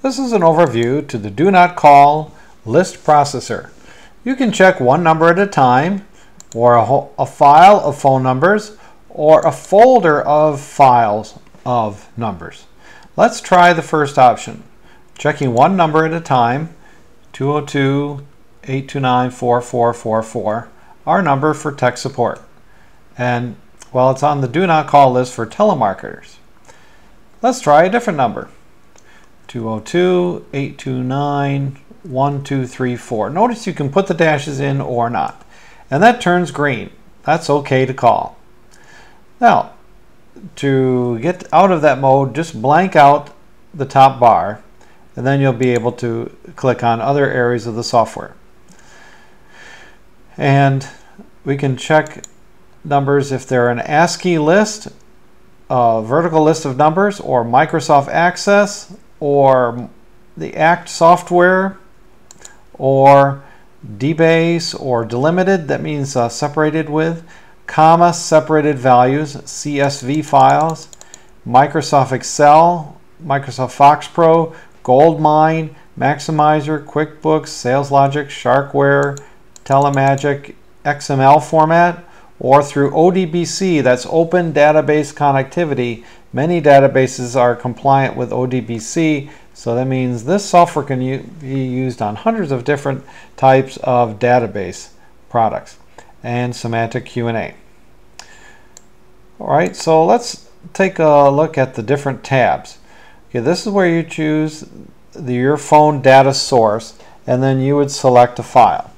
This is an overview to the Do Not Call list processor. You can check one number at a time, or a file of phone numbers, or a folder of files of numbers. Let's try the first option, checking one number at a time, 202-829-4444, our number for tech support. And well, it's on the Do Not Call list for telemarketers. Let's try a different number. 202-829-1234. Notice you can put the dashes in or not. And that turns green. That's okay to call. Now, to get out of that mode, just blank out the top bar, and then you'll be able to click on other areas of the software. And we can check numbers if they're an ASCII list, a vertical list of numbers, or Microsoft Access, or the ACT software, or dbase or delimited, that means separated with, comma separated values, CSV files, Microsoft Excel, Microsoft Fox Pro, Goldmine, Maximizer, QuickBooks, SalesLogic, Sharkware, Telemagic, XML format, or through ODBC, that's Open Database Connectivity. Many databases are compliant with ODBC, so that means this software can be used on hundreds of different types of database products, and semantic Q&A. Alright, so let's take a look at the different tabs. Okay, this is where you choose your phone data source, and then you would select a file.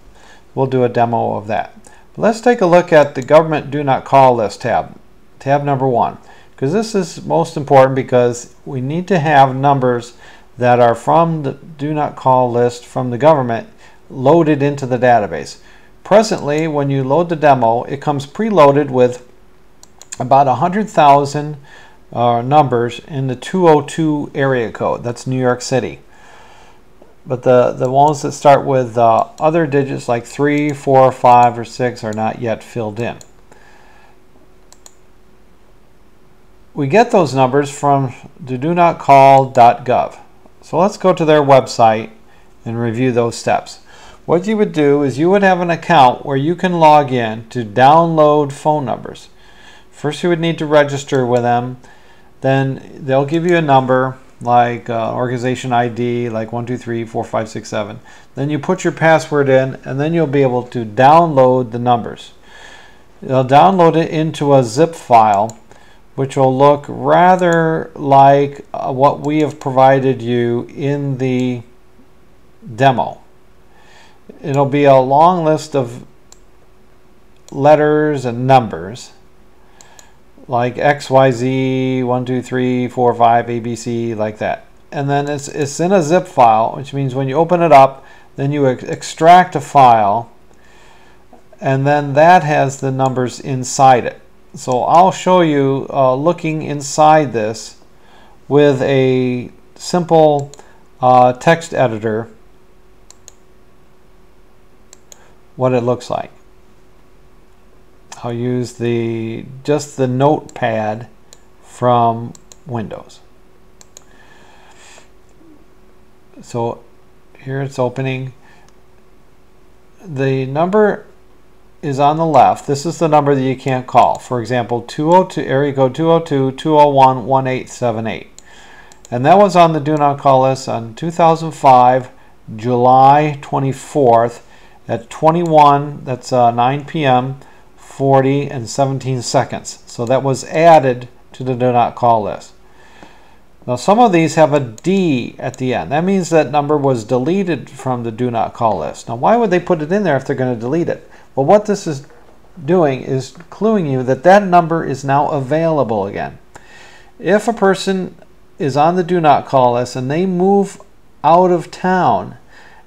We'll do a demo of that. Let's take a look at the Government Do Not Call List tab, tab number 1, because this is most important because we need to have numbers that are from the Do Not Call list from the government loaded into the database. Presently, when you load the demo, it comes preloaded with about 100,000 numbers in the 202 area code. That's New York City. But the ones that start with other digits like 3, 4, 5, or 6 are not yet filled in. We get those numbers from the donotcall.gov. So let's go to their website and review those steps. What you would do is you would have an account where you can log in to download phone numbers. First you would need to register with them. Then they'll give you a number like organization ID, like 1234567. Then you put your password in, and then you'll be able to download the numbers. They'll download it into a zip file, which will look rather like what we have provided you in the demo. It'll be a long list of letters and numbers, like XYZ 1 2 3 4 5 ABC, like that. And then it's in a zip file, which means when you open it up, then you extract a file, and then that has the numbers inside it. So I'll show you looking inside this with a simple text editor what it looks like. I'll use just the notepad from Windows. So here it's opening. The number is on the left. This is the number that you can't call. For example, 202 area code 202-201-1878. And that was on the Do Not Call list on 2005, July 24th at 21, that's 9 p.m., 40 and 17 seconds. So that was added to the Do Not Call list. Now some of these have a D at the end. That means that number was deleted from the Do Not Call list. Now why would they put it in there if they're going to delete it? Well, what this is doing is cluing you that that number is now available again. If a person is on the Do Not Call list and they move out of town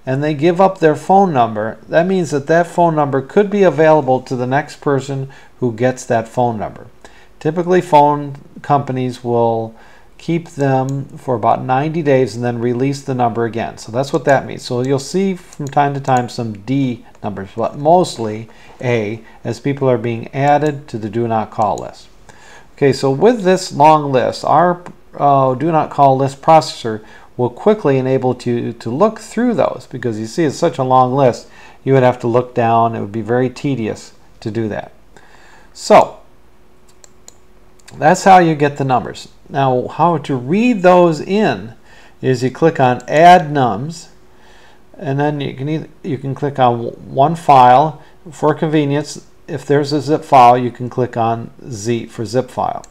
and they give up their phone number, that means that that phone number could be available to the next person who gets that phone number. Typically phone companies will keep them for about 90 days and then release the number again. So that's what that means. So you'll see from time to time some D numbers, but mostly A, as people are being added to the Do Not Call list. Okay, so with this long list, our Do Not Call list processor will quickly enable you to look through those, because you see it's such a long list, you would have to look down. It would be very tedious to do that. So that's how you get the numbers. Now, how to read those in is you click on Add Nums, and then you can click on one file. For convenience, if there's a zip file, you can click on Z for zip file.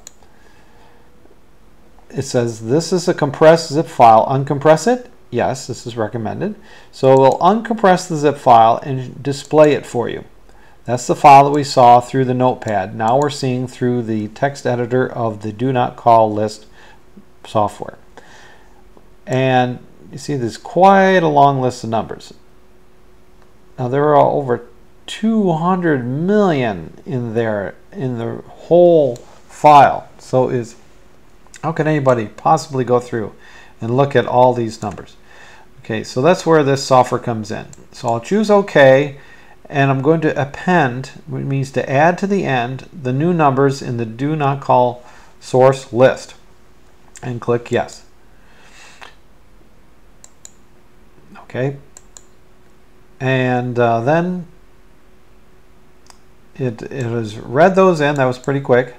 It says this is a compressed zip file. Uncompress it? Yes, this is recommended. So we'll uncompress the zip file and display it for you. That's the file that we saw through the notepad. Now we're seeing through the text editor of the Do Not Call list software. And you see there's quite a long list of numbers. Now there are over 200 million in there in the whole file. So how can anybody possibly go through and look at all these numbers? Okay, so that's where this software comes in. So I'll choose OK, and I'm going to append, which means to add to the end, the new numbers in the Do Not Call source list, and click Yes. Okay, and then it has read those in. That was pretty quick.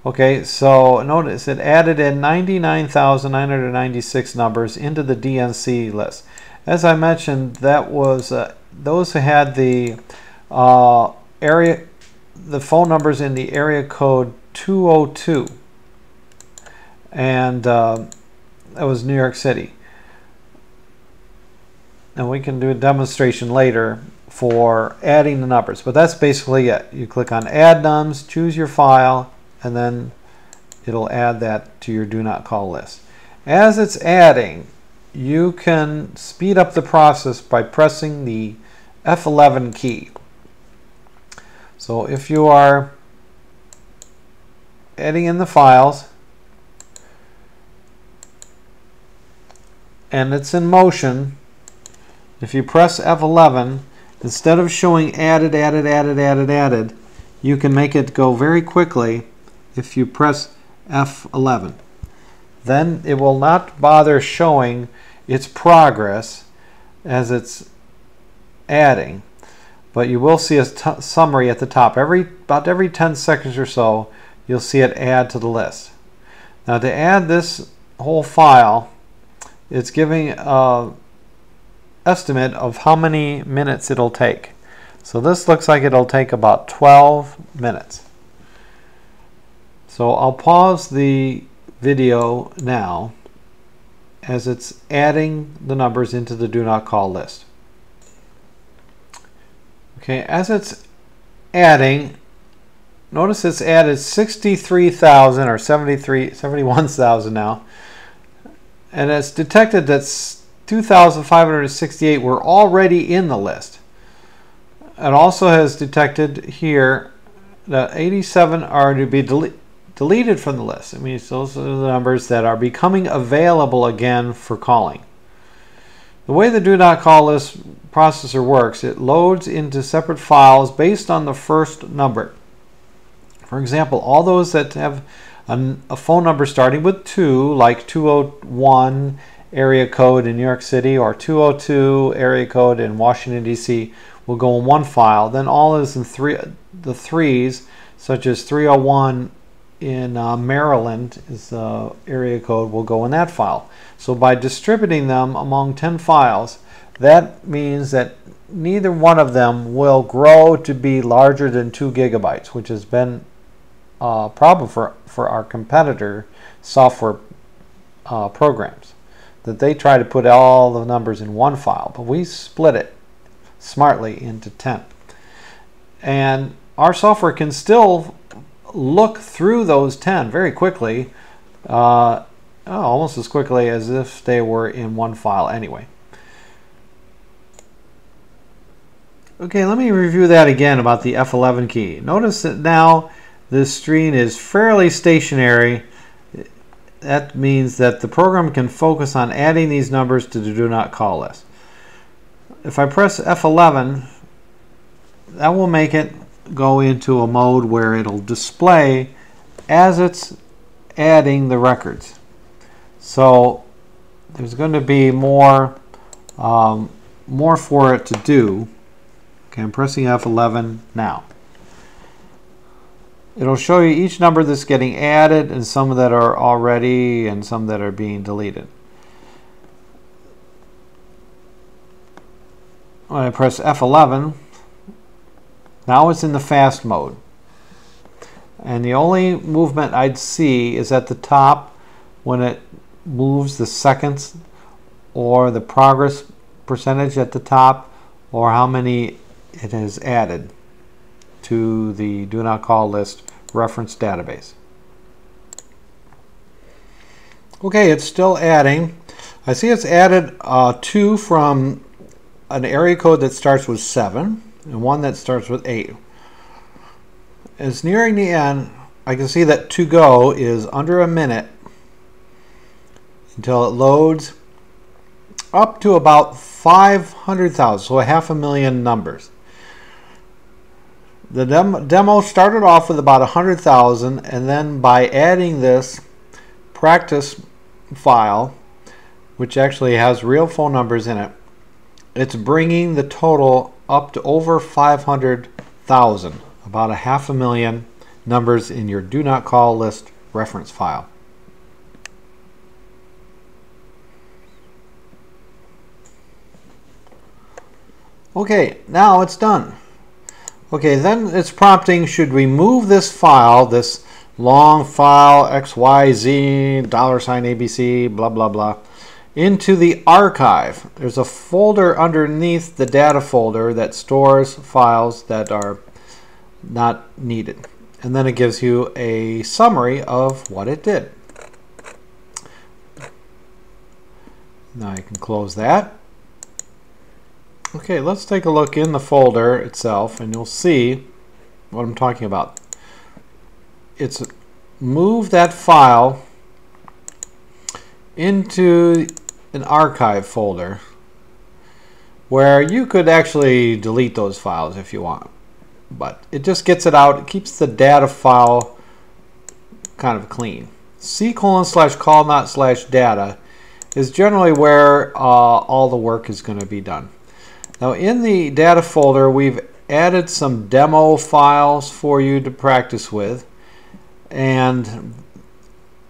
Okay, so notice it added in 99,996 numbers into the DNC list. As I mentioned, that was those who had the phone numbers in the area code 202, and that was New York City. And we can do a demonstration later for adding the numbers, but that's basically it. You click on Add Nums, choose your file, and then it'll add that to your Do Not Call list. As it's adding, you can speed up the process by pressing the F11 key. So if you are adding in the files and it's in motion, if you press F11, instead of showing added, you can make it go very quickly if you press F11. Then it will not bother showing its progress as it's adding, but you will see a summary at the top. About every 10 seconds or so, you'll see it add to the list. Now to add this whole file, it's giving an estimate of how many minutes it'll take. So this looks like it'll take about 12 minutes. So I'll pause the video now as it's adding the numbers into the Do Not Call list. Okay, as it's adding, notice it's added 63,000 or 71,000 now, and it's detected that 2,568 were already in the list. It also has detected here that 87 are to be deleted from the list. It means those are the numbers that are becoming available again for calling. The way the Do Not Call list processor works, it loads into separate files based on the first number. For example, all those that have a phone number starting with 2, like 201 area code in New York City or 202 area code in Washington, D.C., will go in one file. Then all is in the threes, such as 301 in Maryland is the area code, will go in that file. So by distributing them among 10 files, that means that neither one of them will grow to be larger than 2 gigabytes, which has been a problem for our competitor software programs, that they try to put all the numbers in one file, but we split it smartly into 10. And our software can still look through those 10 very quickly, almost as quickly as if they were in one file anyway. Okay, let me review that again about the F11 key. Notice that now this screen is fairly stationary. That means that the program can focus on adding these numbers to the Do Not Call list. If I press F11, that will make it go into a mode where it'll display as it's adding the records. So there's going to be more for it to do. Okay, I'm pressing F11 now. It'll show you each number that's getting added and some that are already and some that are being deleted. When I press F11, now it's in the fast mode. And the only movement I'd see is at the top when it moves the seconds or the progress percentage at the top or how many it has added to the do not call list reference database. Okay, it's still adding. I see it's added 2 from an area code that starts with 7 and one that starts with 8. It's nearing the end. I can see that to go is under a minute until it loads up to about 500,000, so 500,000 numbers. The demo started off with about 100,000, and then by adding this practice file, which actually has real phone numbers in it, it's bringing the total up to over 500,000, about 500,000 numbers in your do not call list reference file. Okay, now it's done. Okay, then it's prompting, should we move this file, this long file XYZ $ABC blah blah blah, into the archive. There's a folder underneath the data folder that stores files that are not needed. And then it gives you a summary of what it did. Now you can close that. Okay, let's take a look in the folder itself and you'll see what I'm talking about. It's moved that file into an archive folder where you could actually delete those files if you want. But it just gets it out. It keeps the data file kind of clean. C:/call.not/data is generally where all the work is going to be done. Now in the data folder we've added some demo files for you to practice with, and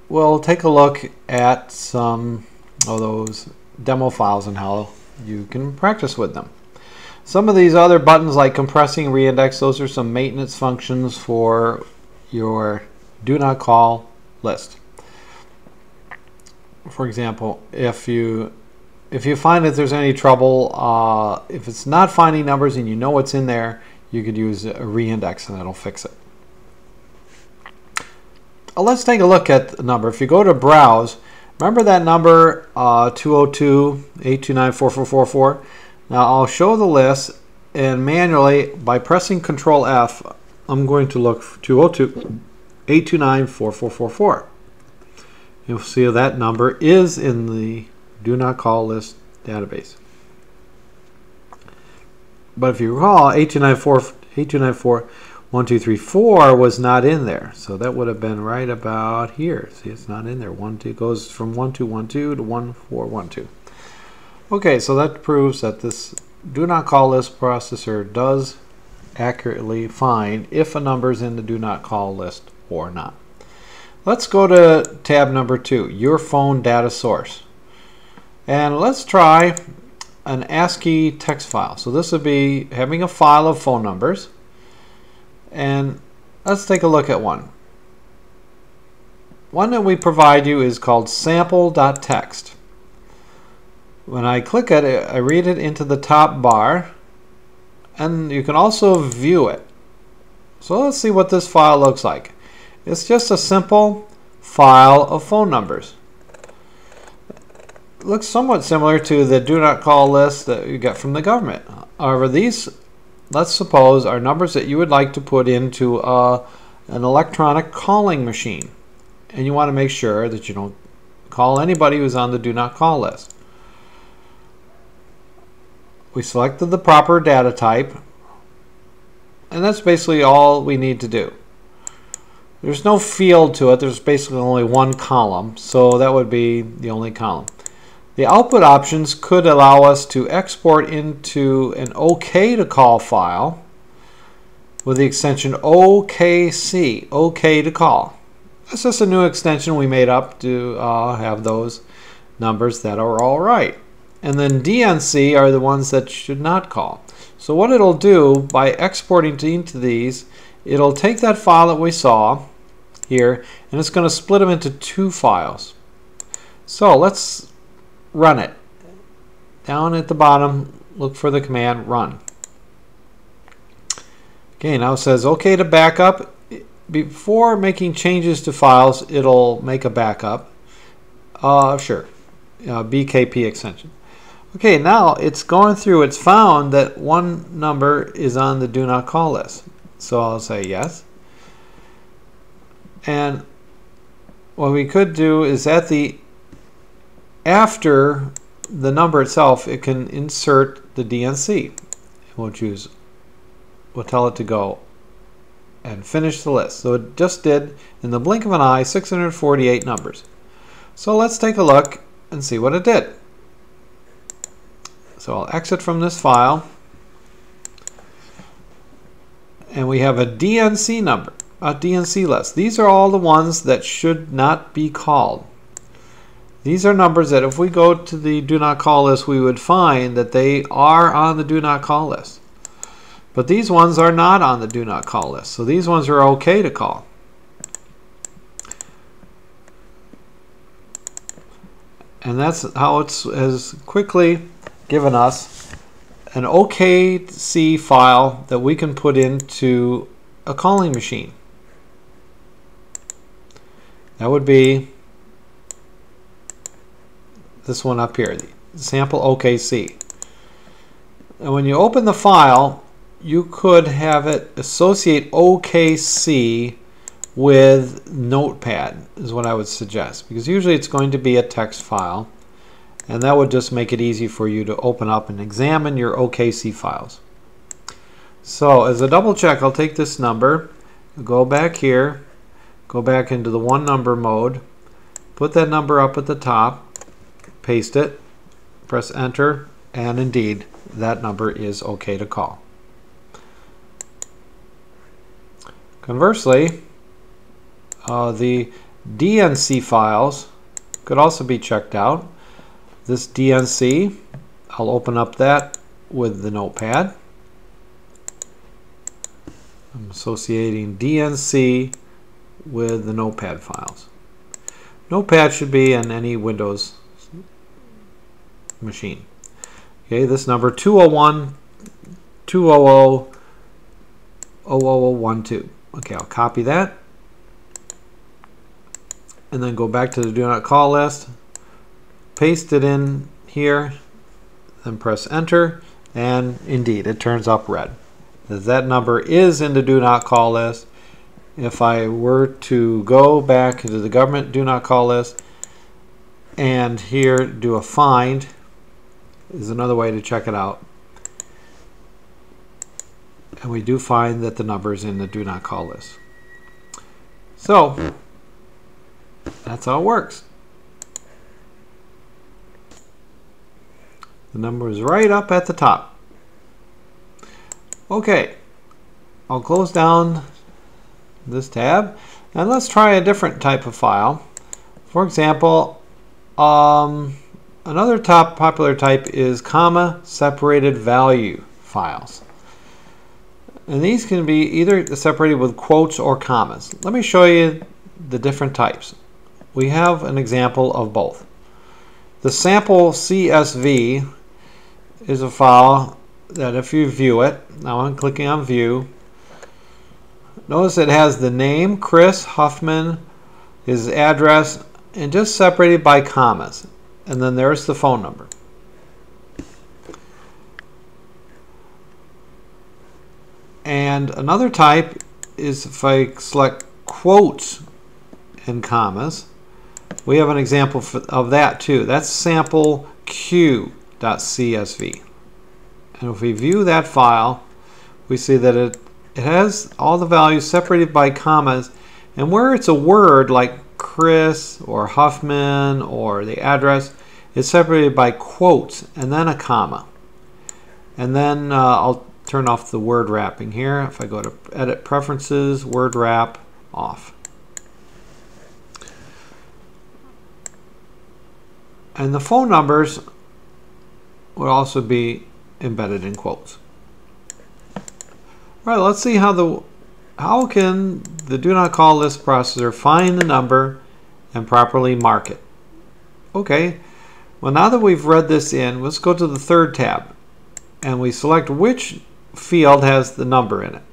we'll take a look at some of those demo files and how you can practice with them. Some of these other buttons like compressing, reindex, those are some maintenance functions for your do not call list. For example, if you find that there's any trouble, if it's not finding numbers and you know what's in there, you could use a reindex and that'll fix it. Let's take a look at the number. If you go to browse, remember that number 202-829-4444? Now I'll show the list, and manually by pressing Control F, I'm going to look for 202-829-4444. You'll see that number is in the do not call list database. But if you recall, 829-41234 was not in there, so that would have been right about here. See, it's not in there. It goes from 1212 to 1412. Okay, so that proves that this do not call list processor does accurately find if a number is in the do not call list or not. Let's go to tab number 2, your phone data source. And let's try an ASCII text file. So this would be having a file of phone numbers. And let's take a look at one. One that we provide you is called sample.txt. When I click at it, I read it into the top bar, and you can also view it. So let's see what this file looks like. It's just a simple file of phone numbers. It looks somewhat similar to the do not call list that you get from the government. However, these, let's suppose, are numbers that you would like to put into an electronic calling machine. And you want to make sure that you don't call anybody who's on the do not call list. We selected the proper data type, and that's basically all we need to do. There's no field to it. There's basically only one column, so that would be the only column. The output options could allow us to export into an OK to call file with the extension OKC, OK to call. That's just a new extension we made up to have those numbers that are all right. And then DNC are the ones that should not call. So what it'll do by exporting into these, it'll take that file that we saw here and it's going to split them into two files. So let's run it. Down at the bottom, look for the command run. Okay, now it says OK to backup. Before making changes to files, it'll make a backup. Sure, BKP extension. Okay, now it's going through, it's found that one number is on the do not call list. So I'll say yes. And what we could do is after the number itself, it can insert the DNC. We'll tell it to go and finish the list. So it just did, in the blink of an eye, 648 numbers. So let's take a look and see what it did. So I'll exit from this file. And we have a DNC number, a DNC list. These are all the ones that should not be called. These are numbers that if we go to the do not call list, we would find that they are on the do not call list. But these ones are not on the do not call list. So these ones are OK to call. And that's how it has quickly given us an OKC file that we can put into a calling machine. That would be this one up here, the sample OKC. And when you open the file, you could have it associate OKC with Notepad, is what I would suggest, because usually it's going to be a text file, and that would just make it easy for you to open up and examine your OKC files. So as a double check, I'll take this number, go back here, go back into the one number mode, put that number up at the top, paste it, press enter, and indeed that number is OK to call. Conversely, the DNC files could also be checked out. This DNC, I'll open up that with the Notepad. I'm associating DNC with the Notepad files. Notepad should be in any Windows machine. Okay, this number 201 200 00012. Okay, I'll copy that and then go back to the do not call list, paste it in here, then press enter, and indeed it turns up red. That number is in the do not call list. If I were to go back into the government do not call list and here do a find, is another way to check it out. And we do find that the number is in the do not call list. So that's how it works. The number is right up at the top. Okay, I'll close down this tab and let's try a different type of file. For example, another popular type is comma separated value files. And these can be either separated with quotes or commas. Let me show you the different types. We have an example of both. The sample CSV is a file that if you view it, now I'm clicking on view, notice it has the name, Chris Huffman, his address, and just separated by commas. And then there's the phone number. And another type is if I select quotes and commas, we have an example of that too. That's sample q.csv. And if we view that file, we see that it has all the values separated by commas, and where it's a word like Chris or Huffman or the address, it's separated by quotes and then a comma. And then I'll turn off the word wrapping here. If I go to Edit Preferences, Word Wrap, off. And the phone numbers would also be embedded in quotes. All right, let's see how can the do not call list processor find the number and properly mark it. Okay, well, now that we've read this in, let's go to the third tab and we select which field has the number in it.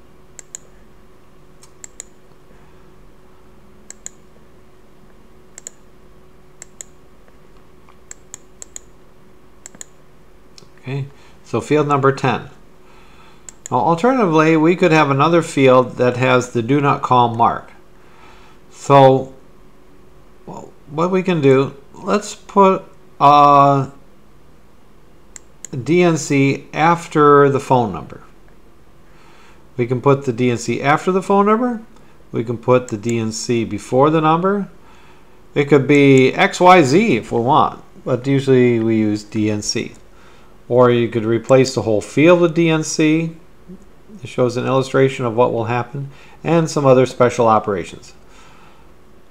Okay, so field number 10. Now, alternatively, we could have another field that has the do not call mark. So what we can do, let's put DNC after the phone number. We can put the DNC after the phone number. We can put the DNC before the number. It could be XYZ if we want, but usually we use DNC. Or you could replace the whole field with DNC. It shows an illustration of what will happen and some other special operations.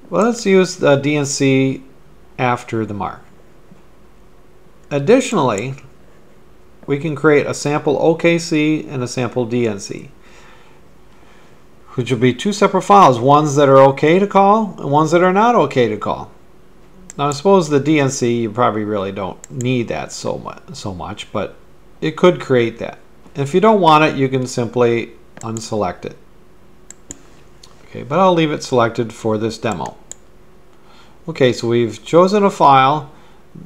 Well, let's use the DNC after the mark. Additionally, we can create a sample OKC and a sample DNC, which will be two separate files, ones that are okay to call and ones that are not okay to call. Now, I suppose the DNC, you probably really don't need that so much, but it could create that. If you don't want it, you can simply unselect it. Okay, but I'll leave it selected for this demo. Okay, so we've chosen a file.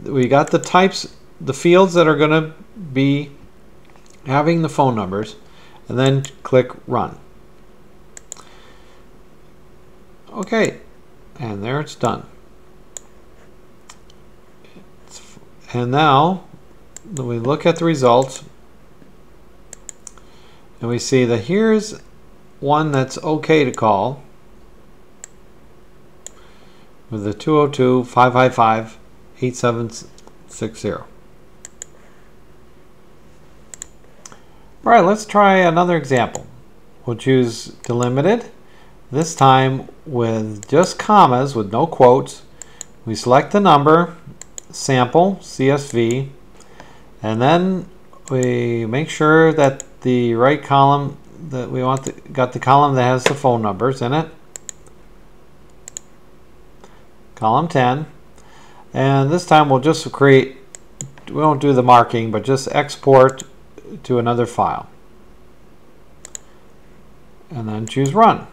We got the types, the fields that are going to be having the phone numbers, and then click Run. Okay, and there it's done. And now we look at the results and we see that here's one that's okay to call with the 202-555-8760. All right, let's try another example. We'll choose delimited, this time with just commas with no quotes. We select the number, sample, CSV, and then we make sure that the right column that we want, got the column that has the phone numbers in it, column 10, and this time we'll just create, we won't do the marking, but just export to another file, and then choose Run.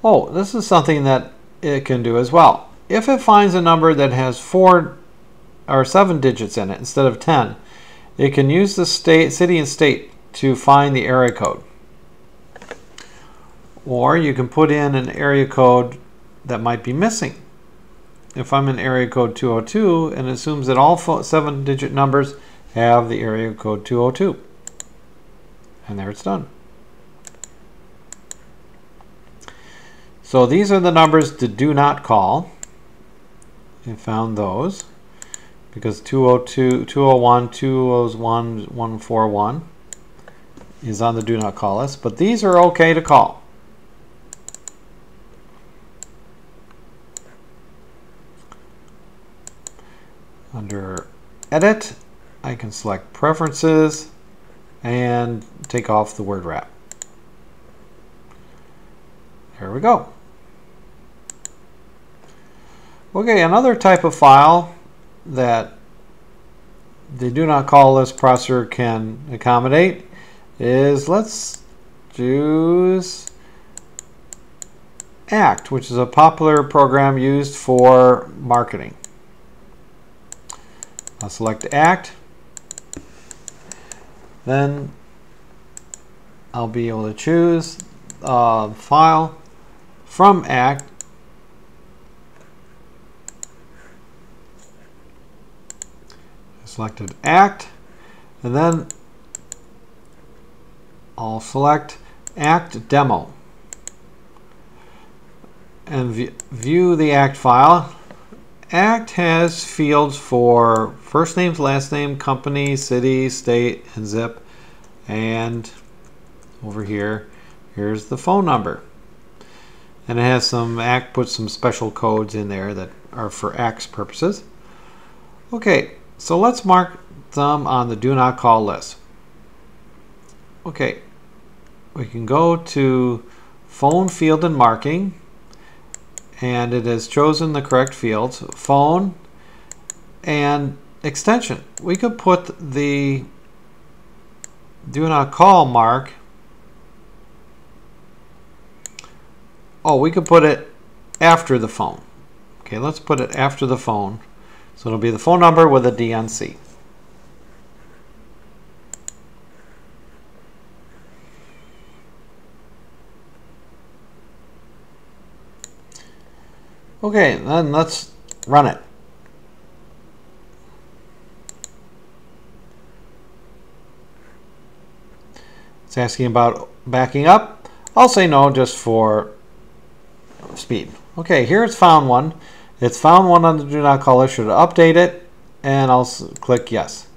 Oh, this is something that it can do as well. If it finds a number that has 4 or 7 digits in it instead of 10, it can use the city and state to find the area code. Or you can put in an area code that might be missing. If I'm in area code 202, and it assumes that all 7-digit numbers have the area code 202. And there it's done. So these are the numbers to do not call. I found those because 202, 201, 201, 141 is on the do not call list, but these are okay to call. Under Edit, I can select Preferences and take off the word wrap. There we go. Okay, another type of file that the do not call list processor can accommodate is, let's choose ACT, which is a popular program used for marketing. I'll select ACT. Then I'll be able to choose file from ACT. Selected ACT, and then I'll select ACT Demo. and view the ACT file. ACT has fields for first names, last name, company, city, state, and zip. And over here, here's the phone number. And it has ACT puts some special codes in there that are for ACT's purposes. Okay, so let's mark them on the do not call list. Okay, we can go to phone field and marking, and it has chosen the correct fields, phone and extension. We could put the do not call mark. Oh, we could put it after the phone. Okay, let's put it after the phone. So it'll be the phone number with a DNC. Okay, then let's run it. It's asking about backing up. I'll say no just for speed. Okay, here it's found one. It's found one on the do not call list. Should update it, and I'll click yes.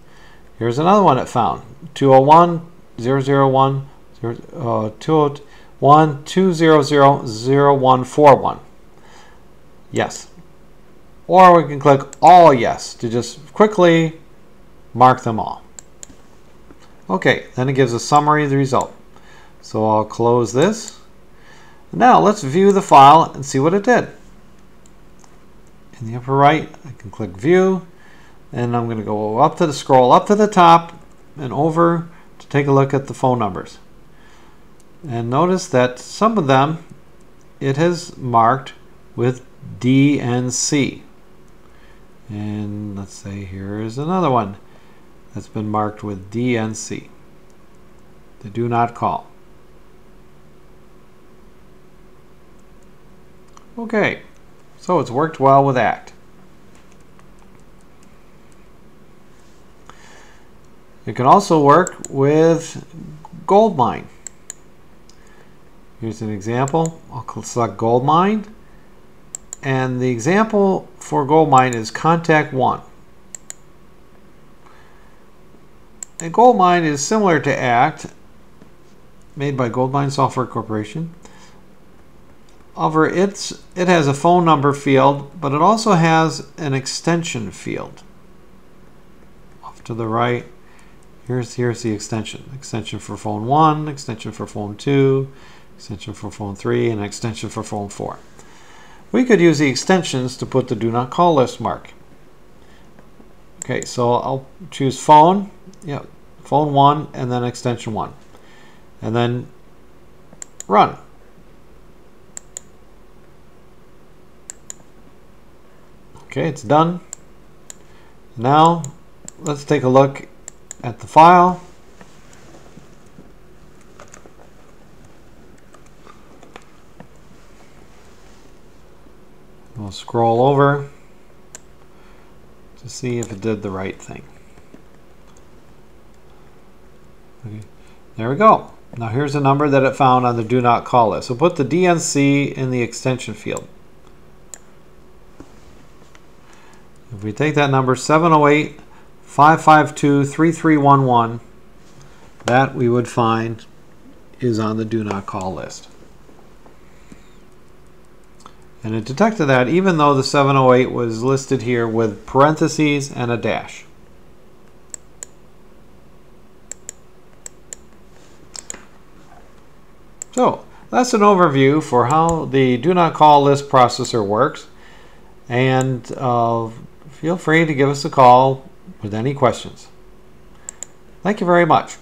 Here's another one it found. 201-001, 201-200-0141. Yes. Or we can click all yes to just quickly mark them all. Okay, then it gives a summary of the result. So I'll close this. Now let's view the file and see what it did. In the upper right, I can click view, and I'm going to go up to the scroll up to the top and over to take a look at the phone numbers. And notice that some of them it has marked with DNC. And let's say here is another one that's been marked with DNC. The do not call. Okay, so it's worked well with ACT. It can also work with Goldmine. Here's an example. I'll select Goldmine, and the example for Goldmine is contact 1. And Goldmine is similar to ACT, made by Goldmine Software Corporation. However, it has a phone number field, but it also has an extension field. Off to the right, here's the extension. Extension for phone 1, extension for phone 2, extension for phone 3, and extension for phone 4. We could use the extensions to put the do not call list mark. Okay, so I'll choose phone, phone 1, and then extension 1. And then run. Okay, it's done. Now let's take a look at the file. We'll scroll over to see if it did the right thing. Okay, there we go. Now here's a number that it found on the do not call list. So put the DNC in the extension field. If we take that number 708-552-3311, that we would find is on the do not call list. And it detected that even though the 708 was listed here with parentheses and a dash. So that's an overview for how the do not call list processor works. And feel free to give us a call with any questions. Thank you very much.